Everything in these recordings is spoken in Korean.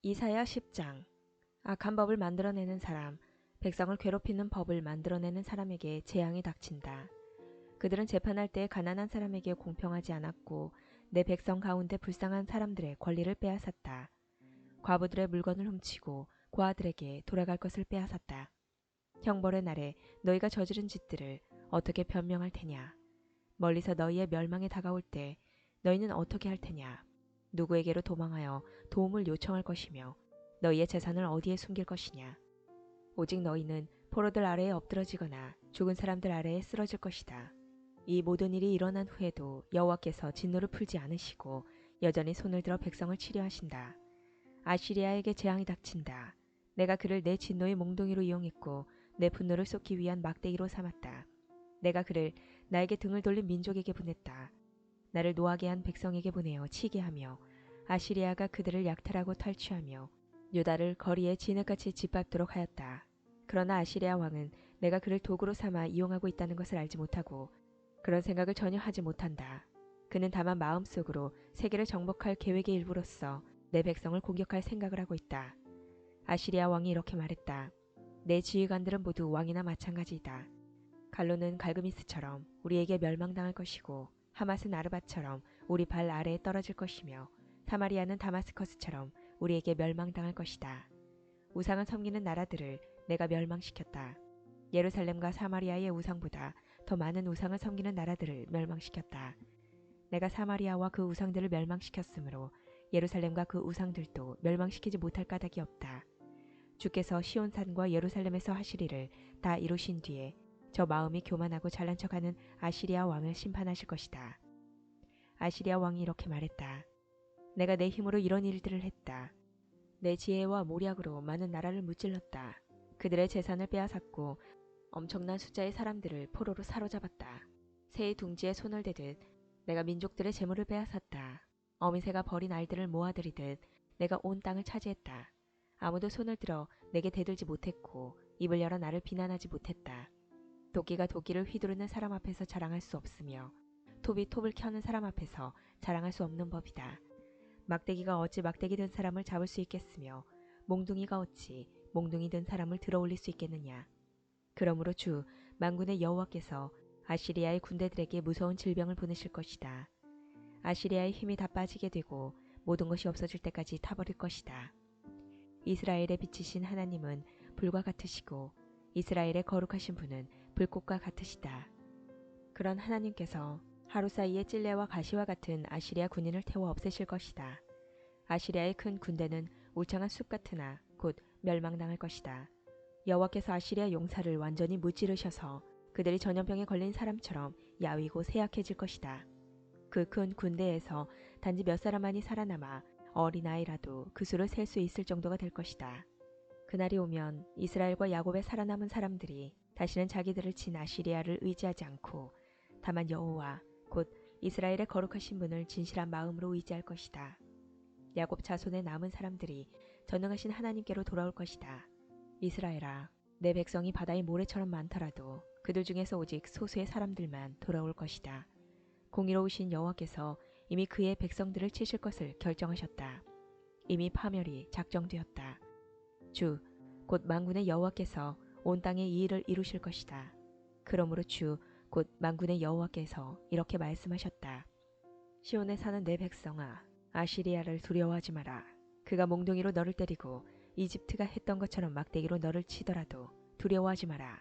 이사야 10장. 악한 법을 만들어내는 사람, 백성을 괴롭히는 법을 만들어내는 사람에게 재앙이 닥친다. 그들은 재판할 때 가난한 사람에게 공평하지 않았고 내 백성 가운데 불쌍한 사람들의 권리를 빼앗았다. 과부들의 물건을 훔치고 고아들에게 돌아갈 것을 빼앗았다. 형벌의 날에 너희가 저지른 짓들을 어떻게 변명할 테냐? 멀리서 너희의 멸망이 다가올 때 너희는 어떻게 할 테냐? 누구에게로 도망하여 도움을 요청할 것이며 너희의 재산을 어디에 숨길 것이냐? 오직 너희는 포로들 아래에 엎드러지거나 죽은 사람들 아래에 쓰러질 것이다. 이 모든 일이 일어난 후에도 여호와께서 진노를 풀지 않으시고 여전히 손을 들어 백성을 치료하신다. 아시리아에게 재앙이 닥친다. 내가 그를 내 진노의 몽둥이로 이용했고 내 분노를 쏟기 위한 막대기로 삼았다. 내가 그를 나에게 등을 돌린 민족에게 보냈다. 나를 노하게 한 백성에게 보내어 치게 하며 아시리아가 그들을 약탈하고 탈취하며 유다를 거리에 진흙같이 짓밟도록 하였다. 그러나 아시리아 왕은 내가 그를 도구로 삼아 이용하고 있다는 것을 알지 못하고 그런 생각을 전혀 하지 못한다. 그는 다만 마음속으로 세계를 정복할 계획의 일부로서 내 백성을 공격할 생각을 하고 있다. 아시리아 왕이 이렇게 말했다. 내 지휘관들은 모두 왕이나 마찬가지이다. 갈로는 갈그미스처럼 우리에게 멸망당할 것이고 하맛은 아르밧처럼 우리 발 아래에 떨어질 것이며 사마리아는 다마스커스처럼 우리에게 멸망당할 것이다. 우상을 섬기는 나라들을 내가 멸망시켰다. 예루살렘과 사마리아의 우상보다 더 많은 우상을 섬기는 나라들을 멸망시켰다. 내가 사마리아와 그 우상들을 멸망시켰으므로 예루살렘과 그 우상들도 멸망시키지 못할 까닭이 없다. 주께서 시온산과 예루살렘에서 하실 일을 다 이루신 뒤에 저 마음이 교만하고 잘난 척하는 아시리아 왕을 심판하실 것이다. 아시리아 왕이 이렇게 말했다. 내가 내 힘으로 이런 일들을 했다. 내 지혜와 모략으로 많은 나라를 무찔렀다. 그들의 재산을 빼앗았고 엄청난 숫자의 사람들을 포로로 사로잡았다. 새의 둥지에 손을 대듯 내가 민족들의 재물을 빼앗았다. 어미새가 버린 알들을 모아들이듯 내가 온 땅을 차지했다. 아무도 손을 들어 내게 대들지 못했고 입을 열어 나를 비난하지 못했다. 도끼가 도끼를 휘두르는 사람 앞에서 자랑할 수 없으며 톱이 톱을 켜는 사람 앞에서 자랑할 수 없는 법이다. 막대기가 어찌 막대기 든 사람을 잡을 수 있겠으며 몽둥이가 어찌 몽둥이 든 사람을 들어올릴 수 있겠느냐. 그러므로 주 만군의 여호와께서 아시리아의 군대들에게 무서운 질병을 보내실 것이다. 아시리아의 힘이 다 빠지게 되고 모든 것이 없어질 때까지 타버릴 것이다. 이스라엘의 빛이신 하나님은 불과 같으시고 이스라엘의 거룩하신 분은 불꽃과 같으시다. 그런 하나님께서 하루 사이에 찔레와 가시와 같은 아시리아 군인을 태워 없애실 것이다. 아시리아의 큰 군대는 울창한 숲 같으나 곧 멸망당할 것이다. 여호와께서 아시리아 용사를 완전히 무찌르셔서 그들이 전염병에 걸린 사람처럼 야위고 쇠약해질 것이다. 그 큰 군대에서 단지 몇 사람만이 살아남아 어린아이라도 그 수를 셀 수 있을 정도가 될 것이다. 그날이 오면 이스라엘과 야곱의 살아남은 사람들이 다시는 자기들을 친 아시리아를 의지하지 않고 다만 여호와 곧 이스라엘의 거룩하신 분을 진실한 마음으로 의지할 것이다. 야곱 자손의 남은 사람들이 전능하신 하나님께로 돌아올 것이다. 이스라엘아, 내 백성이 바다의 모래처럼 많더라도 그들 중에서 오직 소수의 사람들만 돌아올 것이다. 공의로우신 여호와께서 이미 그의 백성들을 치실 것을 결정하셨다. 이미 파멸이 작정되었다. 주, 곧 만군의 여호와께서 온 땅에 이 일을 이루실 것이다. 그러므로 주, 곧 만군의 여호와께서 이렇게 말씀하셨다. 시온에 사는 내 백성아, 아시리아를 두려워하지 마라. 그가 몽둥이로 너를 때리고 이집트가 했던 것처럼 막대기로 너를 치더라도 두려워하지 마라.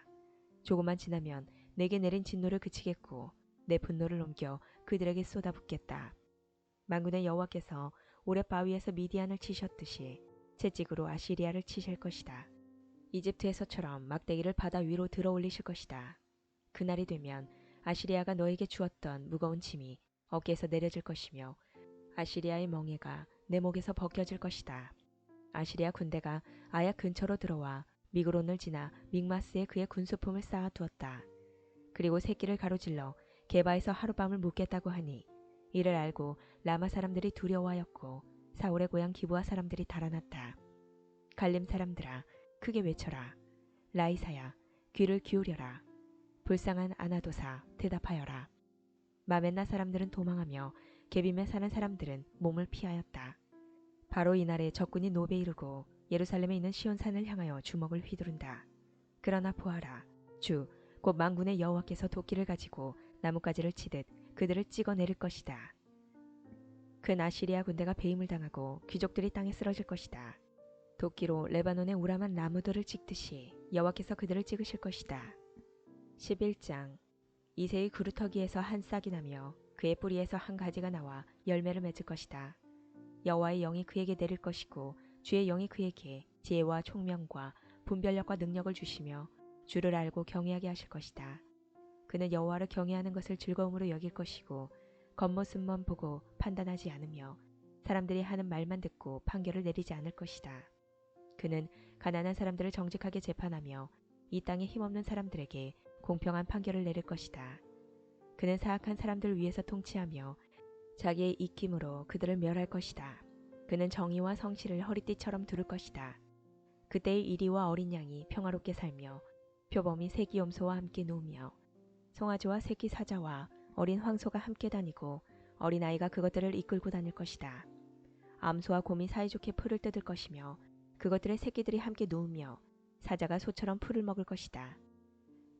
조금만 지나면 내게 내린 진노를 그치겠고 내 분노를 옮겨 그들에게 쏟아붓겠다. 만군의 여호와께서 오랫바위에서 미디안을 치셨듯이 채찍으로 아시리아를 치실 것이다. 이집트에서처럼 막대기를 바다 위로 들어올리실 것이다. 그날이 되면 아시리아가 너에게 주었던 무거운 짐이 어깨에서 내려질 것이며 아시리아의 멍에가 내 목에서 벗겨질 것이다. 아시리아 군대가 아야 근처로 들어와 미그론을 지나 믹마스에 그의 군수품을 쌓아두었다. 그리고 새끼를 가로질러 게바에서 하룻밤을 묵겠다고 하니 이를 알고 라마 사람들이 두려워하였고 사울의 고향 기브아 사람들이 달아났다. 갈림 사람들아 크게 외쳐라. 라이사야 귀를 기울여라. 불쌍한 아나도사 대답하여라. 마멘나 사람들은 도망하며 게빔에 사는 사람들은 몸을 피하였다. 바로 이날에 적군이 노베 이르고 예루살렘에 있는 시온산을 향하여 주먹을 휘두른다. 그러나 보아라, 주 곧 만군의 여호와께서 도끼를 가지고 나뭇가지를 치듯 그들을 찍어내릴 것이다. 큰 아시리아 군대가 배임을 당하고 귀족들이 땅에 쓰러질 것이다. 도끼로 레바논의 우람한 나무들을 찍듯이 여호와께서 그들을 찍으실 것이다. 11장. 이새의 그루터기에서 한 싹이 나며 그의 뿌리에서 한 가지가 나와 열매를 맺을 것이다. 여호와의 영이 그에게 내릴 것이고 주의 영이 그에게 지혜와 총명과 분별력과 능력을 주시며 주를 알고 경외하게 하실 것이다. 그는 여호와를 경외하는 것을 즐거움으로 여길 것이고 겉모습만 보고 판단하지 않으며 사람들이 하는 말만 듣고 판결을 내리지 않을 것이다. 그는 가난한 사람들을 정직하게 재판하며 이 땅에 힘없는 사람들에게 공평한 판결을 내릴 것이다. 그는 사악한 사람들 위에서 통치하며 자기의 입김으로 그들을 멸할 것이다. 그는 정의와 성실을 허리띠처럼 두를 것이다. 그때의 이리와 어린 양이 평화롭게 살며 표범이 새끼 염소와 함께 누우며 송아지와 새끼 사자와 어린 황소가 함께 다니고 어린아이가 그것들을 이끌고 다닐 것이다. 암소와 곰이 사이좋게 풀을 뜯을 것이며 그것들의 새끼들이 함께 누우며 사자가 소처럼 풀을 먹을 것이다.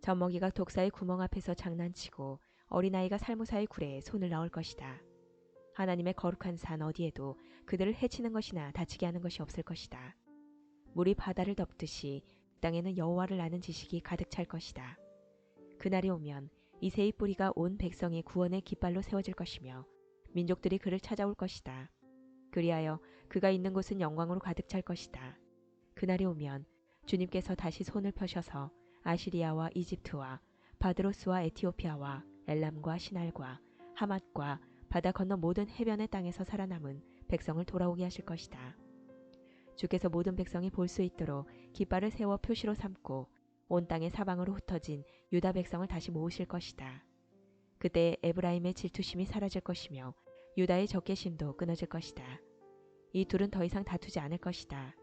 젖먹이가 독사의 구멍 앞에서 장난치고 어린아이가 살무사의 구레에 손을 넣을 것이다. 하나님의 거룩한 산 어디에도 그들을 해치는 것이나 다치게 하는 것이 없을 것이다. 물이 바다를 덮듯이 땅에는 여호와를 아는 지식이 가득 찰 것이다. 그날이 오면 이새의 뿌리가 온 백성의 구원의 깃발로 세워질 것이며 민족들이 그를 찾아올 것이다. 그리하여 그가 있는 곳은 영광으로 가득 찰 것이다. 그날이 오면 주님께서 다시 손을 펴셔서 아시리아와 이집트와 바드로스와 에티오피아와 엘람과 시날과 하맛과 바다 건너 모든 해변의 땅에서 살아남은 백성을 돌아오게 하실 것이다. 주께서 모든 백성이 볼 수 있도록 깃발을 세워 표시로 삼고 온 땅의 사방으로 흩어진 유다 백성을 다시 모으실 것이다. 그때 에브라임의 질투심이 사라질 것이며 유다의 적개심도 끊어질 것이다. 이 둘은 더 이상 다투지 않을 것이다.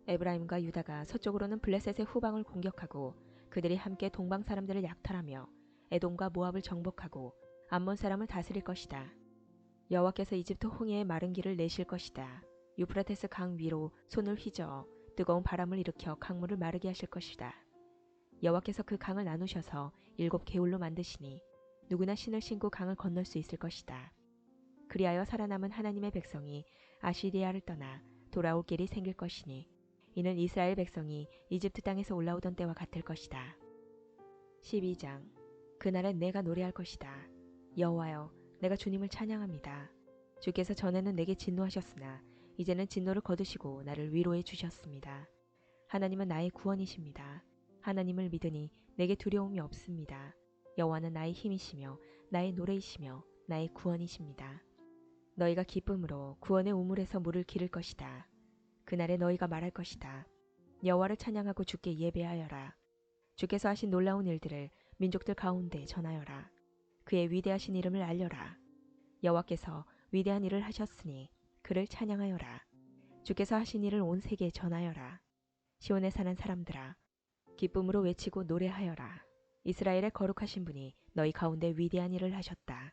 에브라임과 유다가 서쪽으로는 블레셋의 후방을 공격하고 그들이 함께 동방 사람들을 약탈하며 에돔과 모압을 정복하고 암몬 사람을 다스릴 것이다. 여호와께서 이집트 홍해의 마른 길을 내실 것이다. 유프라테스 강 위로 손을 휘저어 뜨거운 바람을 일으켜 강물을 마르게 하실 것이다. 여호와께서 그 강을 나누셔서 7 개울로 만드시니 누구나 신을 신고 강을 건널 수 있을 것이다. 그리하여 살아남은 하나님의 백성이 아시리아를 떠나 돌아올 길이 생길 것이니 이는 이스라엘 백성이 이집트 땅에서 올라오던 때와 같을 것이다. 12장. 그날엔 내가 노래할 것이다. 여호와여, 내가 주님을 찬양합니다. 주께서 전에는 내게 진노하셨으나 이제는 진노를 거두시고 나를 위로해 주셨습니다. 하나님은 나의 구원이십니다. 하나님을 믿으니 내게 두려움이 없습니다. 여호와는 나의 힘이시며 나의 노래이시며 나의 구원이십니다. 너희가 기쁨으로 구원의 우물에서 물을 기를 것이다. 그날에 너희가 말할 것이다. 여호와를 찬양하고 주께 예배하여라. 주께서 하신 놀라운 일들을 민족들 가운데 전하여라. 그의 위대하신 이름을 알려라. 여호와께서 위대한 일을 하셨으니 그를 찬양하여라. 주께서 하신 일을 온 세계에 전하여라. 시온에 사는 사람들아, 기쁨으로 외치고 노래하여라. 이스라엘의 거룩하신 분이 너희 가운데 위대한 일을 하셨다.